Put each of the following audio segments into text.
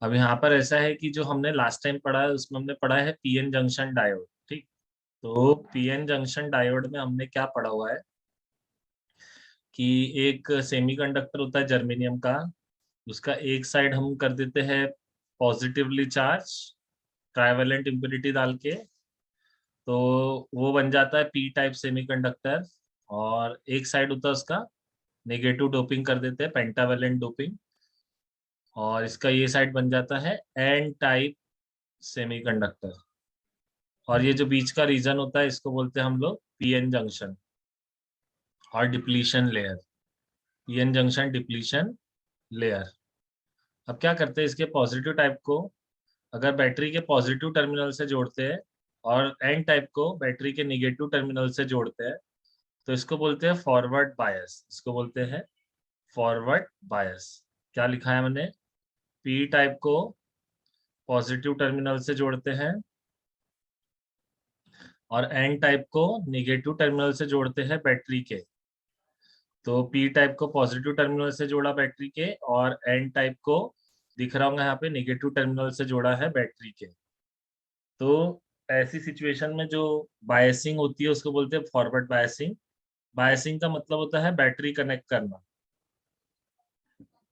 अब यहाँ पर ऐसा है कि जो हमने लास्ट टाइम पढ़ा है उसमें हमने पढ़ा है पीएन जंक्शन डायोड। ठीक। तो पीएन जंक्शन डायोड में हमने क्या पढ़ा हुआ है कि एक सेमीकंडक्टर होता है जर्मेनियम का। उसका एक साइड हम कर देते हैं पॉजिटिवली चार्ज, ट्राइवेलेंट इम्प्योरिटी डाल के, तो वो बन जाता है पी टाइप सेमीकंडक्टर। और एक साइड होता है उसका नेगेटिव डोपिंग कर देते हैं, पेंटावेलेंट डोपिंग, और इसका ये साइड बन जाता है एन टाइप सेमीकंडक्टर। और ये जो बीच का रीजन होता है इसको बोलते हैं हम लोग पीएन जंक्शन और depletion layer. PN junction depletion layer. अब क्या करते हैं, इसके पॉजिटिव टाइप को अगर बैटरी के पॉजिटिव टर्मिनल से जोड़ते हैं और एन टाइप को बैटरी के निगेटिव टर्मिनल से जोड़ते हैं, तो इसको बोलते हैं फॉरवर्ड बायस। इसको बोलते हैं फॉरवर्ड बायस। क्या लिखा है मैंने? पी टाइप को पॉजिटिव टर्मिनल से जोड़ते हैं और एन टाइप को निगेटिव टर्मिनल से जोड़ते हैं बैटरी के। तो पी टाइप को पॉजिटिव टर्मिनल से जोड़ा बैटरी के, और एन टाइप को दिख रहा होगा यहाँ पे निगेटिव टर्मिनल से जोड़ा है बैटरी के। तो ऐसी सिचुएशन में जो बायसिंग होती है उसको बोलते हैं फॉरवर्ड बायसिंग। बायसिंग का मतलब होता है बैटरी कनेक्ट करना,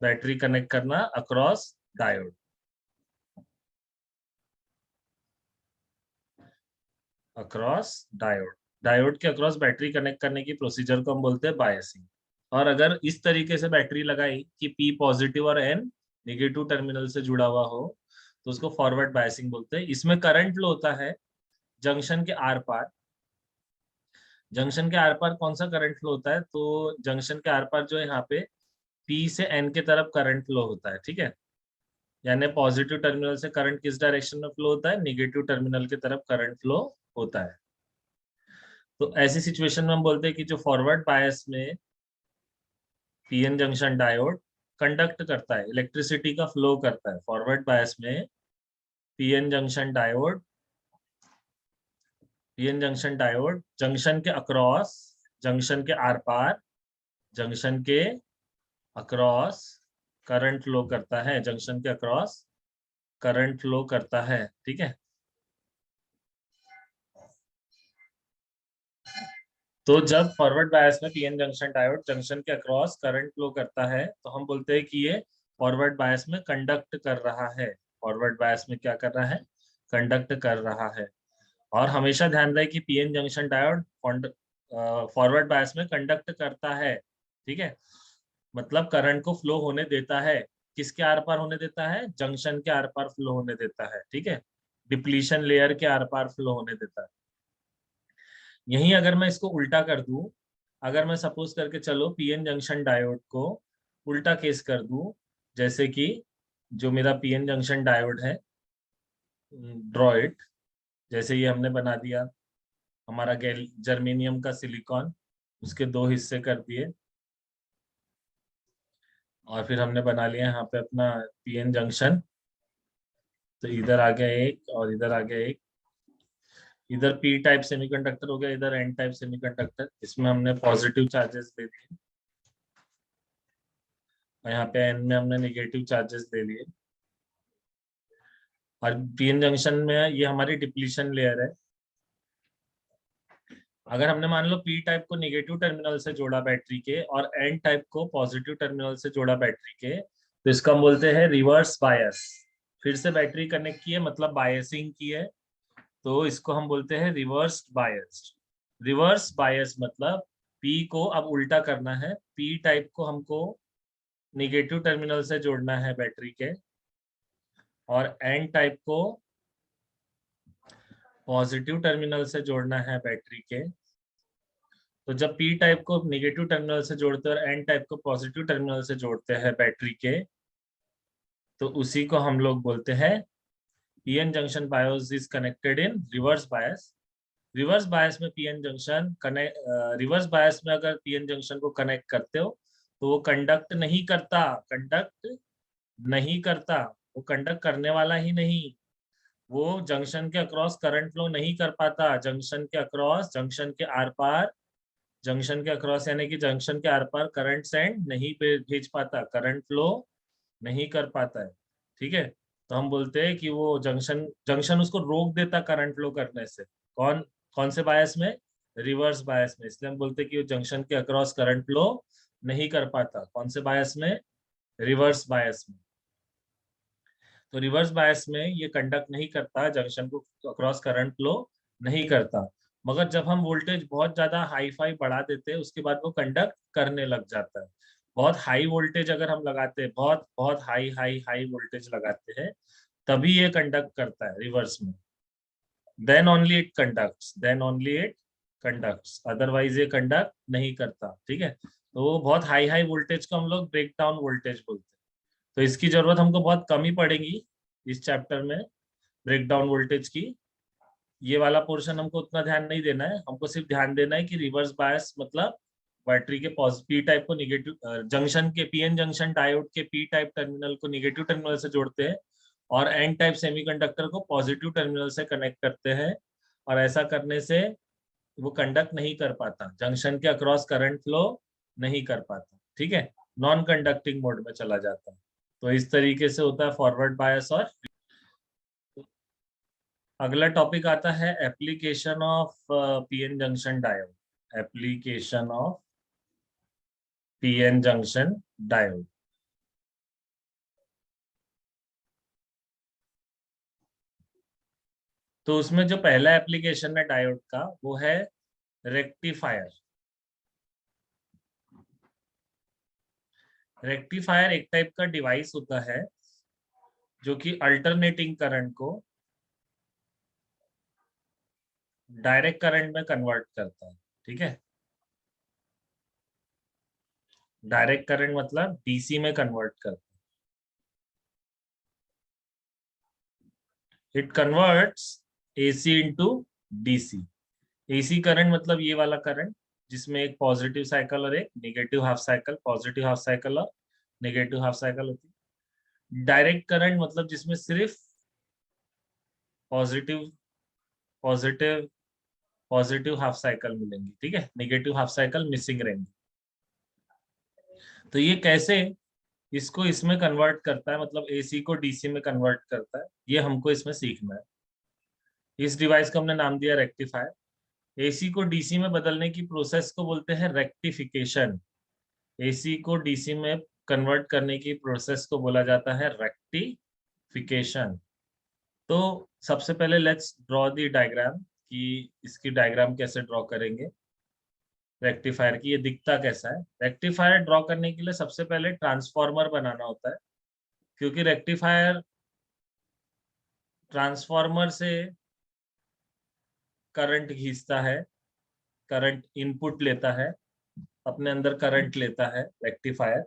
बैटरी कनेक्ट करना across diode. Across diode, diode के अक्रॉस बैटरी कनेक्ट करने की प्रोसीजर को हम बोलते हैं बायसिंग। और अगर इस तरीके से बैटरी लगाई कि पी पॉजिटिव और एन नेगेटिव टर्मिनल से जुड़ा हुआ हो, तो उसको फॉरवर्ड बायसिंग बोलते हैं। इसमें करंट फ्लो होता है जंक्शन के आर पार। जंक्शन के आर पार कौन सा करंट फ्लो होता है? तो जंक्शन के आर पार जो है यहाँ पे पी से एन के तरफ करंट फ्लो होता है। ठीक है, यानी पॉजिटिव टर्मिनल से करंट किस डायरेक्शन में फ्लो होता है? निगेटिव टर्मिनल की तरफ करंट फ्लो होता है। तो ऐसी सिचुएशन में हम बोलते हैं कि जो फॉरवर्ड बायस में पीएन जंक्शन डायोड कंडक्ट करता है, इलेक्ट्रिसिटी का फ्लो करता है। फॉरवर्ड बायस में PN junction diode, PN junction diode junction के अक्रॉस, जंक्शन के आर पार, जंक्शन के अक्रॉस करंट फ्लो करता है। जंक्शन के अक्रॉस करंट फ्लो करता है। ठीक है, तो जब फॉरवर्ड बायस में पीएन जंक्शन डायोड जंक्शन के अक्रॉस करंट फ्लो करता है तो हम बोलते हैं कि ये फॉरवर्ड बायस में कंडक्ट कर रहा है। फॉरवर्ड बायस में क्या कर रहा है? कंडक्ट कर रहा है। और हमेशा ध्यान रहे कि PN junction diode forward bias में कंडक्ट करता है। ठीक है, मतलब करंट को फ्लो होने देता है। किसके आर पार होने देता है? जंक्शन के आर पार फ्लो होने देता है। ठीक है, डिप्लीशन लेयर के आर पार फ्लो होने देता है। यहीं अगर मैं इसको उल्टा कर दूं, अगर मैं सपोज करके चलो पीएन जंक्शन डायोड को उल्टा केस कर दूं, जैसे कि जो मेरा पीएन जंक्शन डायोड है, ड्रॉ इट, जैसे ये हमने बना दिया हमारा गैल जर्मेनियम का सिलिकॉन, उसके दो हिस्से कर दिए, और फिर हमने बना लिया यहाँ पे अपना पीएन जंक्शन। तो इधर आ गया एक और इधर आ गया एक। इधर पी टाइप सेमीकंडक्टर हो गया, इधर एन टाइप सेमीकंडक्टर। इसमें हमने पॉजिटिव चार्जेस दे दिए और यहाँ पे एन में हमने नेगेटिव चार्जेस दे दिए। और पीएन जंक्शन में ये हमारी डिप्लीशन लेयर है। अगर हमने मान लो पी टाइप को नेगेटिव टर्मिनल से जोड़ा बैटरी के और एन टाइप को पॉजिटिव टर्मिनल से जोड़ा बैटरी के, तो इसको हम बोलते हैं रिवर्स बायस। फिर से बैटरी कनेक्ट की है मतलब बायसिंग की है, तो इसको हम बोलते हैं रिवर्स बायस्ड। रिवर्स बायस मतलब पी को अब उल्टा करना है। पी टाइप को हमको निगेटिव टर्मिनल से जोड़ना है बैटरी के, और एन टाइप को पॉजिटिव टर्मिनल से जोड़ना है बैटरी के। तो जब पी टाइप को निगेटिव टर्मिनल से जोड़ते हैं और एन टाइप को पॉजिटिव टर्मिनल से जोड़ते हैं बैटरी के, तो उसी को हम लोग बोलते हैं PN junction bias is connected in reverse bias. Reverse bias में PN junction connect, reverse bias में अगर पीएन जंक्शन को कनेक्ट करते हो तो वो कंडक्ट नहीं करता, कंडक्ट नहीं करता, वो कंडक्ट करने वाला ही नहीं। वो जंक्शन के अक्रॉस करंट फ्लो नहीं कर पाता। जंक्शन के अक्रॉस, जंक्शन के आर पार, जंक्शन के अक्रॉस यानी कि जंक्शन के आर पार करंट सेंड नहीं भेज पाता, करंट फ्लो नहीं कर पाता है। ठीक है, तो हम बोलते हैं कि वो जंक्शन जंक्शन उसको रोक देता करंट फ्लो करने से। कौन कौन से बायस में? रिवर्स बायस में। इसलिए हम बोलते हैं कि वो जंक्शन के अक्रॉस करंट फ्लो नहीं कर पाता। कौन से बायस में? रिवर्स बायस में। तो रिवर्स बायस में ये कंडक्ट नहीं करता, जंक्शन को अक्रॉस करंट फ्लो नहीं करता। मगर जब हम वोल्टेज बहुत ज्यादा हाई फाई बढ़ा देते हैं उसके बाद वो कंडक्ट करने लग जाता है। बहुत हाई वोल्टेज अगर हम लगाते हैं, बहुत बहुत हाई हाई हाई वोल्टेज लगाते हैं, तभी ये कंडक्ट करता है रिवर्स में। Then only it conducts, otherwise ये कंडक्ट नहीं करता। ठीक है, तो वो बहुत हाई हाई वोल्टेज को हम लोग ब्रेक डाउन वोल्टेज बोलते हैं। तो इसकी जरूरत हमको बहुत कम ही पड़ेगी इस चैप्टर में, ब्रेक डाउन वोल्टेज की। ये वाला पोर्शन हमको उतना ध्यान नहीं देना है, हमको सिर्फ ध्यान देना है कि रिवर्स बायस मतलब बैटरी के पी टाइप को निगेटिव जंक्शन के, पीएन जंक्शन डायोड के पी टाइप टर्मिनल को निगेटिव टर्मिनल से जोड़ते हैं और एन टाइप सेमीकंडक्टर को पॉजिटिव टर्मिनल से कनेक्ट करते हैं। और ऐसा करने से वो कंडक्ट नहीं कर पाता, जंक्शन के अक्रॉस करंट फ्लो नहीं कर पाता। ठीक है, नॉन कंडक्टिंग मोड में चला जाता है। तो इस तरीके से होता है फॉरवर्ड बायस। और अगला टॉपिक आता है application of PN junction diode. Application of PN junction diode. तो उसमें जो पहला एप्लीकेशन है डायोड का वो है रेक्टिफायर। रेक्टिफायर एक टाइप का डिवाइस होता है जो कि अल्टरनेटिंग करंट को डायरेक्ट करंट में कन्वर्ट करता है। ठीक है, डायरेक्ट करंट मतलब डीसी में कन्वर्ट करता है। It converts AC into DC. AC current मतलब ये वाला करंट जिसमें एक पॉजिटिव साइकिल और एक negative half cycle, positive half cycle और नेगेटिव हाफ साइकिल होती है। डायरेक्ट करंट मतलब जिसमें सिर्फ positive positive positive half cycle मिलेंगी। ठीक है, नेगेटिव हाफ साइकिल मिसिंग रहेंगी। तो ये कैसे इसको इसमें कन्वर्ट करता है, मतलब एसी को डीसी में कन्वर्ट करता है, ये हमको इसमें सीखना है। इस डिवाइस को हमने नाम दिया रेक्टिफायर। एसी को डीसी में बदलने की प्रोसेस को बोलते हैं रेक्टिफिकेशन। एसी को डीसी में कन्वर्ट करने की प्रोसेस को बोला जाता है रेक्टिफिकेशन। तो सबसे पहले लेट्स ड्रॉ दी डायग्राम कि इसकी डायग्राम कैसे ड्रॉ करेंगे रेक्टिफायर की, ये दिखता कैसा है। रेक्टिफायर ड्रॉ करने के लिए सबसे पहले ट्रांसफॉर्मर बनाना होता है, क्योंकि रेक्टिफायर ट्रांसफॉर्मर से करंट खींचता है, करंट इनपुट लेता है, अपने अंदर करंट लेता है रेक्टिफायर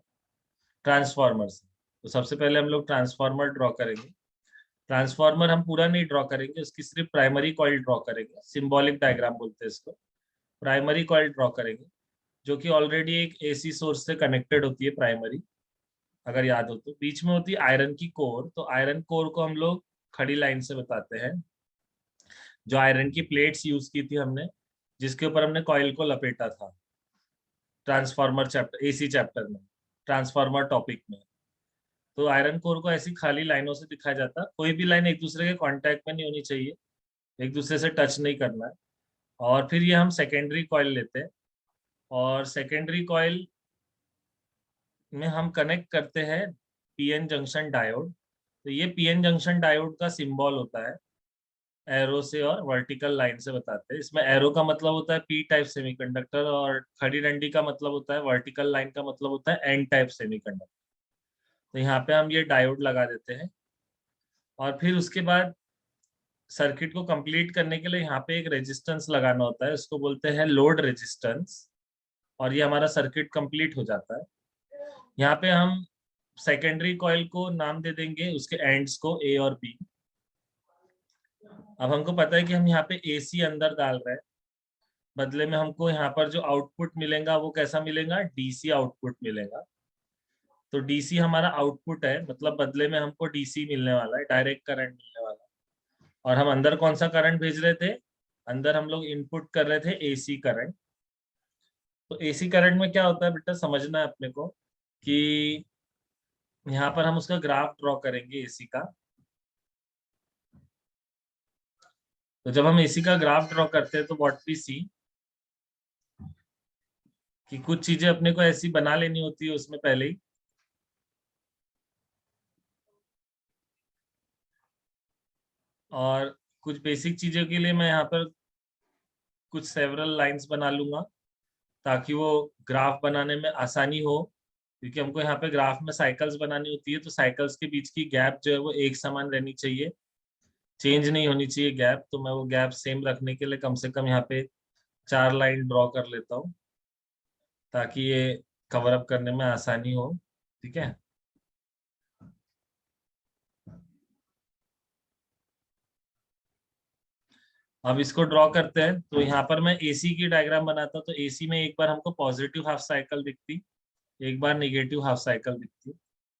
ट्रांसफॉर्मर से। तो सबसे पहले हम लोग ट्रांसफॉर्मर ड्रॉ करेंगे। ट्रांसफॉर्मर हम पूरा नहीं ड्रॉ करेंगे, उसकी सिर्फ प्राइमरी कॉइल ड्रॉ करेंगे, सिंबॉलिक डायग्राम बोलते हैं इसको। प्राइमरी कॉइल ड्रॉ करेंगे जो कि ऑलरेडी एक एसी सोर्स से कनेक्टेड होती है प्राइमरी। अगर याद हो तो बीच में होती है आयरन की कोर, तो आयरन कोर को हम लोग खड़ी लाइन से बताते हैं। जो आयरन की प्लेट्स यूज की थी हमने, जिसके ऊपर हमने कॉइल को लपेटा था ट्रांसफार्मर चैप्टर, एसी चैप्टर में, ट्रांसफार्मर टॉपिक में। तो आयरन कोर को ऐसी खाली लाइनों से दिखाया जाता है, कोई भी लाइन एक दूसरे के कांटेक्ट में नहीं होनी चाहिए, एक दूसरे से टच नहीं करना है। और फिर ये हम सेकेंडरी कॉइल लेते हैं और सेकेंडरी कॉइल में हम कनेक्ट करते हैं पीएन जंक्शन डायोड। तो ये पीएन जंक्शन डायोड का सिंबल होता है, एरो से और वर्टिकल लाइन से बताते हैं। इसमें एरो का मतलब होता है पी टाइप सेमीकंडक्टर और खड़ी डंडी का मतलब होता है, वर्टिकल लाइन का मतलब होता है एन टाइप सेमीकंडक्टर। तो यहाँ पे हम ये डायोड लगा देते हैं और फिर उसके बाद सर्किट को कंप्लीट करने के लिए यहाँ पे एक रेजिस्टेंस लगाना होता है, उसको बोलते हैं लोड रेजिस्टेंस। और ये हमारा सर्किट कंप्लीट हो जाता है। यहाँ पे हम सेकेंडरी कॉइल को नाम दे देंगे उसके एंड्स को ए और बी। अब हमको पता है कि हम यहाँ पे एसी अंदर डाल रहे हैं, बदले में हमको यहाँ पर जो आउटपुट मिलेगा वो कैसा मिलेगा, डीसी आउटपुट मिलेगा। तो डीसी हमारा आउटपुट है, मतलब बदले में हमको डीसी मिलने वाला है, डायरेक्ट करंट मिलने वाला है। और हम अंदर कौन सा करंट भेज रहे थे, अंदर हम लोग इनपुट कर रहे थे एसी करंट। तो एसी करंट में क्या होता है बेटा, समझना है अपने को कि यहाँ पर हम उसका ग्राफ ड्रॉ करेंगे एसी का। तो जब हम एसी का ग्राफ ड्रॉ करते हैं तो व्हाट वी सी कि कुछ चीजें अपने को ऐसी बना लेनी होती है उसमें पहले ही, और कुछ बेसिक चीजों के लिए मैं यहाँ पर कुछ सेवरल लाइंस बना लूंगा ताकि वो ग्राफ बनाने में आसानी हो, क्योंकि हमको यहाँ पे ग्राफ में साइकिल्स बनानी होती है, तो साइकिल्स के बीच की गैप जो है वो एक समान रहनी चाहिए, चेंज नहीं होनी चाहिए गैप। तो मैं वो गैप सेम रखने के लिए कम से कम यहाँ पे 4 लाइन ड्रॉ कर लेता हूँ ताकि ये कवर अप करने में आसानी हो। ठीक है, अब इसको ड्रॉ करते हैं। तो यहाँ पर मैं एसी की डायग्राम बनाता, तो एसी में एक बार हमको पॉजिटिव हाफ साइकिल दिखती, एक बार निगेटिव हाफ साइकिल दिखती,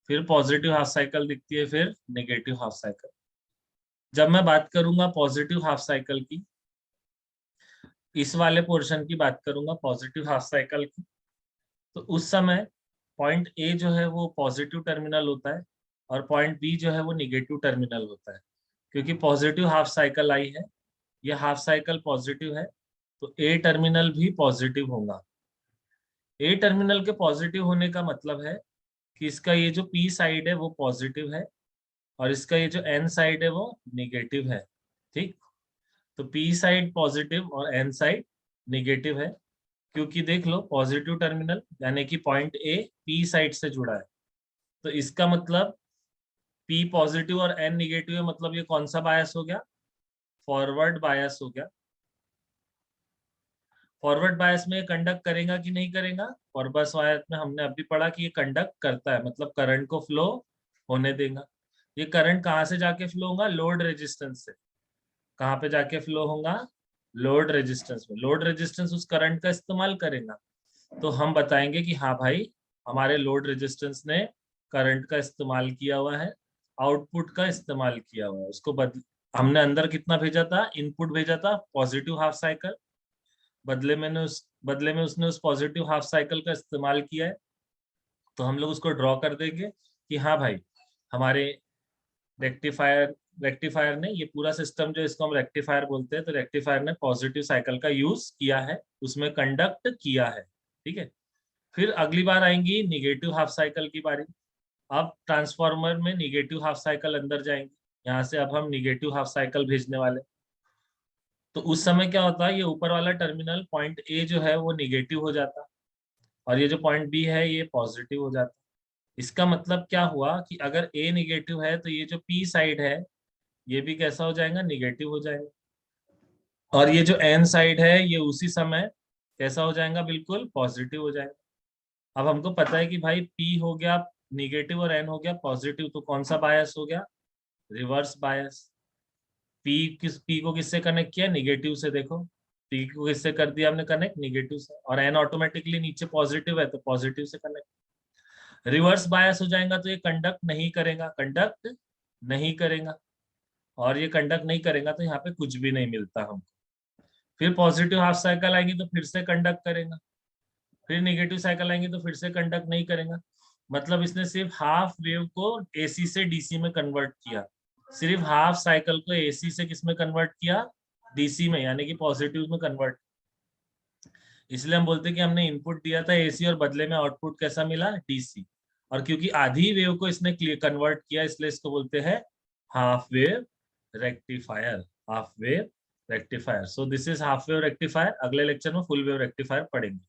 फिर पॉजिटिव हाफ साइकिल दिखती है, फिर निगेटिव हाफ साइकिल। जब मैं बात करूंगा पॉजिटिव हाफ साइकिल की, इस वाले पोर्शन की बात करूंगा पॉजिटिव हाफ साइकिल की, तो उस समय पॉइंट ए जो है वो पॉजिटिव टर्मिनल होता है और पॉइंट बी जो है वो निगेटिव टर्मिनल होता है। क्योंकि पॉजिटिव हाफ साइकिल आई है, ये हाफ साइकिल पॉजिटिव है, तो ए टर्मिनल भी पॉजिटिव होगा। ए टर्मिनल के पॉजिटिव होने का मतलब है कि इसका ये जो पी साइड है वो पॉजिटिव है और इसका ये जो एन साइड है वो निगेटिव है। ठीक, तो पी साइड पॉजिटिव और एन साइड निगेटिव है, क्योंकि देख लो पॉजिटिव टर्मिनल यानी कि पॉइंट ए पी साइड से जुड़ा है, तो इसका मतलब पी पॉजिटिव और एन निगेटिव है, मतलब ये कौन सा बायस हो गया, फॉरवर्ड बायस हो गया। फॉरवर्ड बायस में ये कंडक्ट करेगा कि नहीं करेगा, फॉरवर्ड बायस में हमने अभी पढ़ा कि ये कंडक्ट करता है, मतलब करंट को फ्लो होने देगा। ये करंट कहाँ से जाके फ्लो होगा, लोड रेजिस्टेंस से। कहाँ पे जाके फ्लो होगा, लोड रेजिस्टेंस में। लोड रेजिस्टेंस उस करंट का इस्तेमाल करेगा, तो हम बताएंगे कि हाँ भाई हमारे लोड रेजिस्टेंस ने करंट का इस्तेमाल किया हुआ है, आउटपुट का इस्तेमाल किया हुआ है। उसको हमने अंदर कितना भेजा था, इनपुट भेजा था पॉजिटिव हाफ साइकिल, बदले में उसने उस पॉजिटिव हाफ साइकिल का इस्तेमाल किया है। तो हम लोग उसको ड्रॉ कर देंगे कि हाँ भाई हमारे रेक्टिफायर रेक्टिफायर ने, ये पूरा सिस्टम जो इसको हम रेक्टिफायर बोलते हैं, तो रेक्टिफायर ने पॉजिटिव साइकिल का यूज किया है, उसमें कंडक्ट किया है। ठीक है, फिर अगली बार आएंगी निगेटिव हाफ साइकिल की बारी। अब ट्रांसफार्मर में निगेटिव हाफ साइकिल अंदर जाएंगे, यहाँ से अब हम निगेटिव हाफ साइकिल भेजने वाले। तो उस समय क्या होता है, ये ऊपर वाला टर्मिनल पॉइंट ए जो है वो निगेटिव हो जाता और ये जो पॉइंट बी है ये पॉजिटिव हो जाता। इसका मतलब क्या हुआ कि अगर ए निगेटिव है तो ये जो पी साइड है ये भी कैसा हो जाएगा, निगेटिव हो जाएगा। और ये जो एन साइड है ये उसी समय कैसा हो जाएगा, बिल्कुल पॉजिटिव हो जाएगा। अब हमको पता है कि भाई पी हो गया निगेटिव और एन हो गया पॉजिटिव, तो कौन सा बायस हो गया, रिवर्स बायस। पी को किससे कनेक्ट किया, निगेटिव से। देखो पी को किससे कर दिया हमने कनेक्ट, निगेटिव से, और एन ऑटोमेटिकली नीचे पॉजिटिव है तो पॉजिटिव से कनेक्ट। रिवर्स बायस हो जाएगा तो ये कंडक्ट नहीं करेगा, कंडक्ट नहीं करेगा, और ये कंडक्ट नहीं करेगा तो यहाँ पे कुछ भी नहीं मिलता हमको। फिर पॉजिटिव हाफ साइकिल आएंगी तो फिर से कंडक्ट करेगा, फिर नेगेटिव साइकिल आएंगे तो फिर से कंडक्ट नहीं करेगा। मतलब इसने सिर्फ हाफ वेव को एसी से डीसी में कन्वर्ट किया, सिर्फ हाफ साइकिल को एसी से किस में कन्वर्ट किया, डीसी में, यानी कि पॉजिटिव में कन्वर्ट। इसलिए हम बोलते हैं कि हमने इनपुट दिया था एसी और बदले में आउटपुट कैसा मिला, डीसी। और क्योंकि आधी वेव को इसने कन्वर्ट किया इसलिए इसको बोलते हैं half wave rectifier, half wave rectifier. So this is half wave rectifier. अगले लेक्चर में फुल वेव रेक्टिफायर पढ़ेंगे।